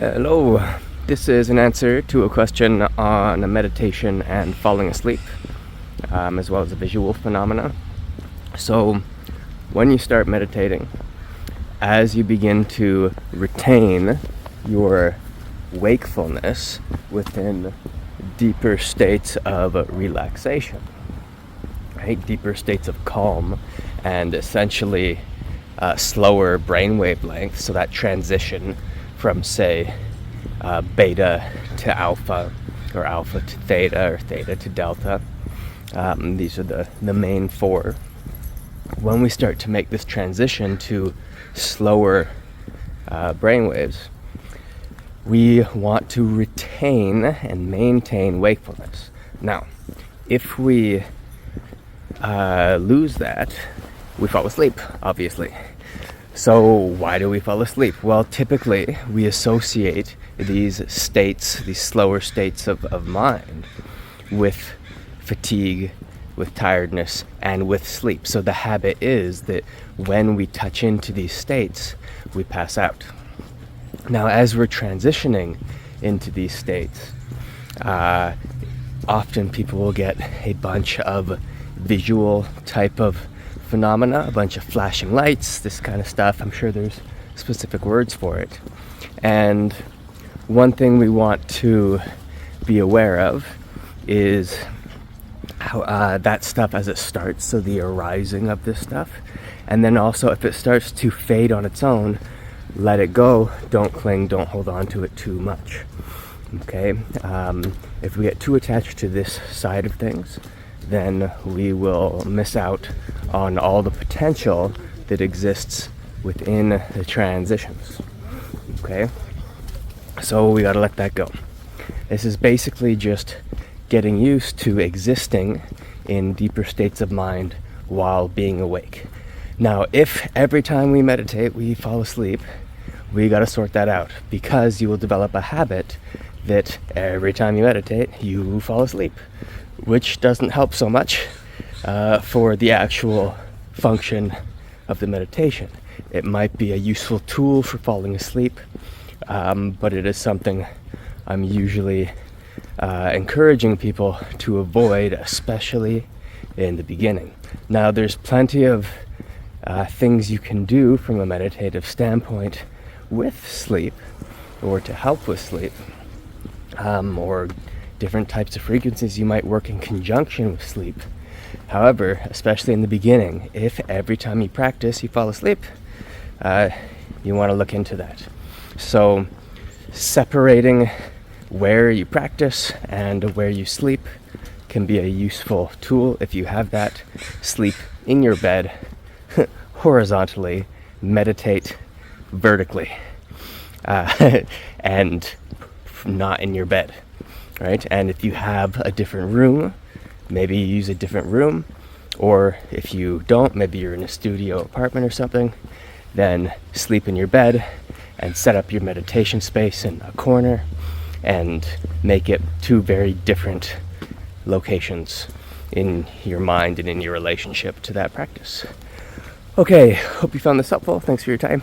Hello, this is an answer to a question on meditation and falling asleep, as well as a visual phenomena. So, when you start meditating, as you begin to retain your wakefulness within deeper states of relaxation, right? Deeper states of calm and essentially slower brainwave length, so that transition from, say, beta to alpha, or alpha to theta, or theta to delta. These are the main four. When we start to make this transition to slower brainwaves, we want to retain and maintain wakefulness. Now, if we lose that, we fall asleep, obviously. So why do we fall asleep? Well, typically we associate these states, these slower states of mind, with fatigue, with tiredness, and with sleep. So the habit is that when we touch into these states, we pass out. Now, as we're transitioning into these states, often people will get a bunch of visual type of phenomena, a bunch of flashing lights, this kind of stuff. I'm sure there's specific words for it. And one thing we want to be aware of is how that stuff as it starts, so the arising of this stuff. And then also if it starts to fade on its own, let it go. Don't cling, don't hold on to it too much. Okay? If we get too attached to this side of things, then we will miss out on all the potential that exists within the transitions. Okay? So we gotta let that go. This is basically just getting used to existing in deeper states of mind while being awake. Now, if every time we meditate we fall asleep, we gotta sort that out, because you will develop a habit that every time you meditate, you fall asleep, which doesn't help so much for the actual function of the meditation. It might be a useful tool for falling asleep, but it is something I'm usually encouraging people to avoid, especially in the beginning. Now, there's plenty of things you can do from a meditative standpoint with sleep, or to help with sleep, or different types of frequencies you might work in conjunction with sleep. However, especially in the beginning, if every time you practice you fall asleep, you want to look into that. So separating where you practice and where you sleep can be a useful tool. If you have that, sleep in your bed horizontally, meditate vertically, and not in your bed. Right? And if you have a different room, maybe you use a different room, or if you don't, maybe you're in a studio apartment or something, then sleep in your bed and set up your meditation space in a corner and make it two very different locations in your mind and in your relationship to that practice. Okay, hope you found this helpful. Thanks for your time.